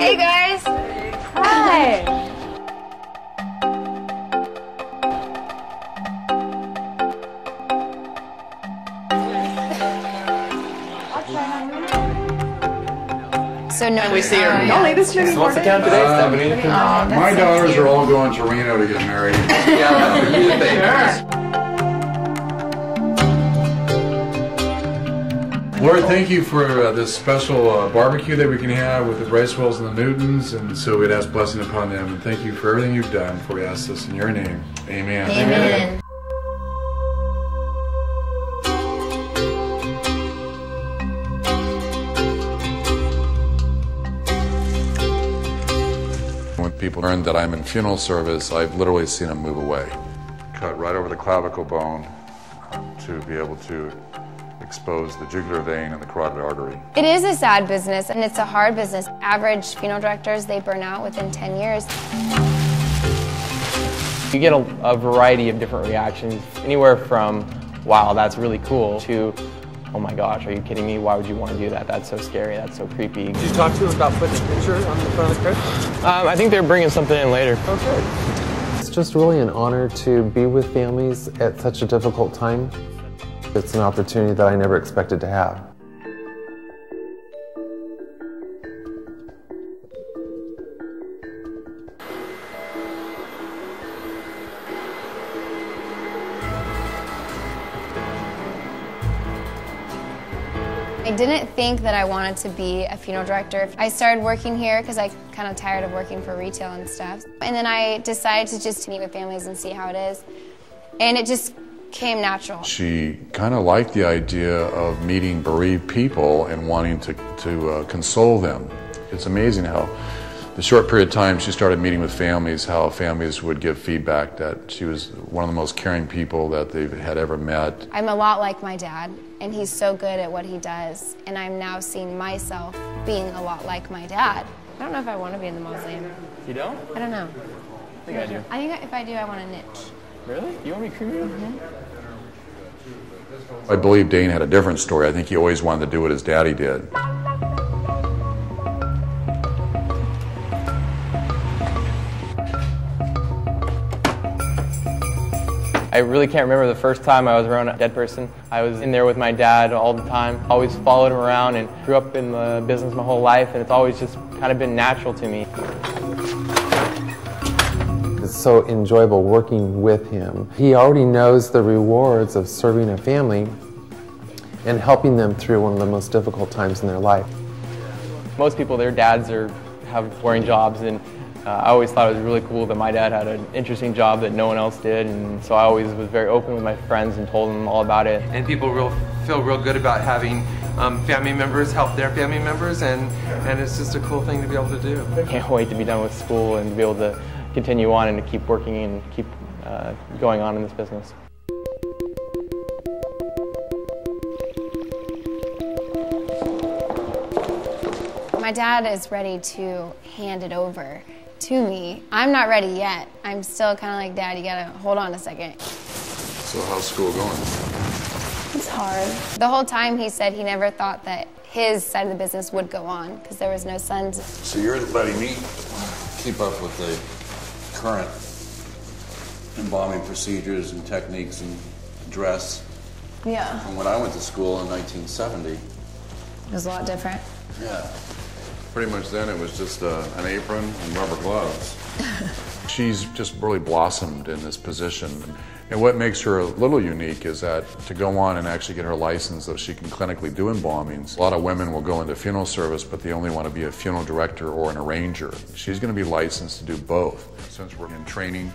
Hey guys. Hi. So no, we see her. Don't leave this So what's the count today, Stephanie? My daughters are all going to Reno to get married. Yeah, you think. Lord, thank you for this special barbecue that we can have with the Bracewells and the Newtons, and so we'd ask blessing upon them. And thank you for everything you've done. For we ask this in your name. Amen. Amen. When people learn that I'm in funeral service, I've literally seen them move away. Cut right over the clavicle bone to be able to expose the jugular vein and the carotid artery. It is a sad business, and it's a hard business. Average funeral directors, they burn out within 10 years. You get a variety of different reactions, anywhere from, wow, that's really cool, to, oh my gosh, are you kidding me? Why would you want to do that? That's so scary, that's so creepy. Did you talk to them about putting a picture on the front of the crypt? I think they're bringing something in later. Okay. It's just really an honor to be with families at such a difficult time. It's an opportunity that I never expected to have. I didn't think that I wanted to be a funeral director. I started working here because I kind of tired of working for retail and stuff. And then I decided to just meet with families and see how it is. And it just came natural. She kind of liked the idea of meeting bereaved people and wanting to console them. It's amazing how the short period of time she started meeting with families, how families would give feedback that she was one of the most caring people that they had ever met. I'm a lot like my dad, and he's so good at what he does, and I'm now seeing myself being a lot like my dad. I don't know if I want to be in the mausoleum. You don't? I don't know. I think I do. I think if I do, I want a niche. Really? You want me to cremate? I believe Dane had a different story. I think he always wanted to do what his daddy did. I really can't remember the first time I was around a dead person. I was in there with my dad all the time. Always followed him around and grew up in the business my whole life, and it's always just kind of been natural to me. It's so enjoyable working with him. He already knows the rewards of serving a family and helping them through one of the most difficult times in their life. Most people, their dads have boring jobs, and I always thought it was really cool that my dad had an interesting job that no one else did, and so I always was very open with my friends and told them all about it. And people feel real good about having family members help their family members, and it's just a cool thing to be able to do. I can't wait to be done with school and to be able to continue on and to keep working and keep going on in this business. My dad is ready to hand it over to me. I'm not ready yet. I'm still kind of like, Dad, you gotta hold on a second. So how's school going? It's hard. The whole time he said he never thought that his side of the business would go on because there was no sons. So you're letting me keep up with the current embalming procedures and techniques and dress. Yeah. From when I went to school in 1970. It was a lot different. Yeah. Pretty much then it was just an apron and rubber gloves. She's just really blossomed in this position. And what makes her a little unique is that to go on and actually get her license so she can clinically do embalmings. A lot of women will go into funeral service, but they only want to be a funeral director or an arranger. She's going to be licensed to do both. Since we're in training,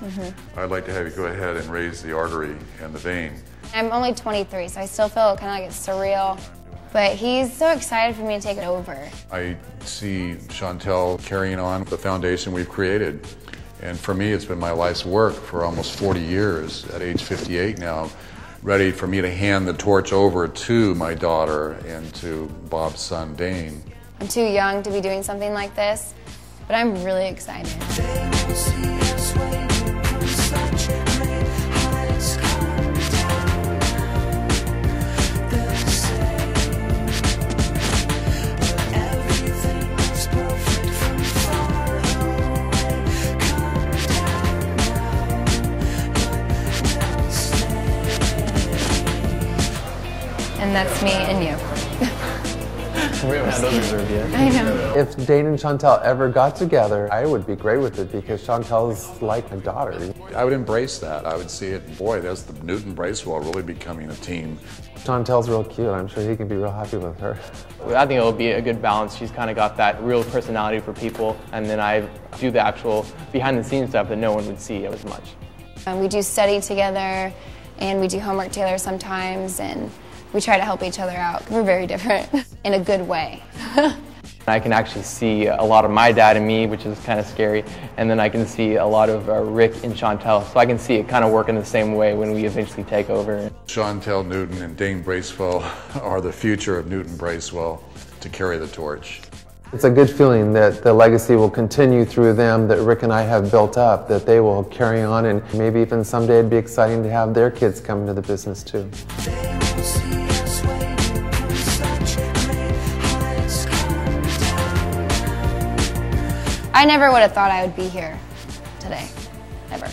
I'd like to have you go ahead and raise the artery and the vein. I'm only 23, so I still feel kind of like it's surreal. But he's so excited for me to take it over. I see Chantel carrying on the foundation we've created. And for me, it's been my life's work for almost 40 years, at age 58 now, ready for me to hand the torch over to my daughter and to Bob's son, Dane. I'm too young to be doing something like this, but I'm really excited. And that's me and you. We haven't had those reserved yet. I know. If Dane and Chantel ever got together, I would be great with it because Chantel's like a daughter. I would embrace that. I would see it, boy, there's the Newton Bracewell really becoming a team. Chantel's real cute. I'm sure he can be real happy with her. I think it'll be a good balance. She's kind of got that real personality for people, and then I do the actual behind-the-scenes stuff that no one would see as much. We do study together, and we do homework together sometimes, and we try to help each other out. We're very different in a good way. I can actually see a lot of my dad in me, which is kind of scary, and then I can see a lot of Rick and Chantel, so I can see it kind of working the same way when we eventually take over. Chantel Newton and Dane Bracewell are the future of Newton Bracewell to carry the torch. It's a good feeling that the legacy will continue through them that Rick and I have built up, that they will carry on, and maybe even someday it'd be exciting to have their kids come into the business too. I never would have thought I would be here today, ever.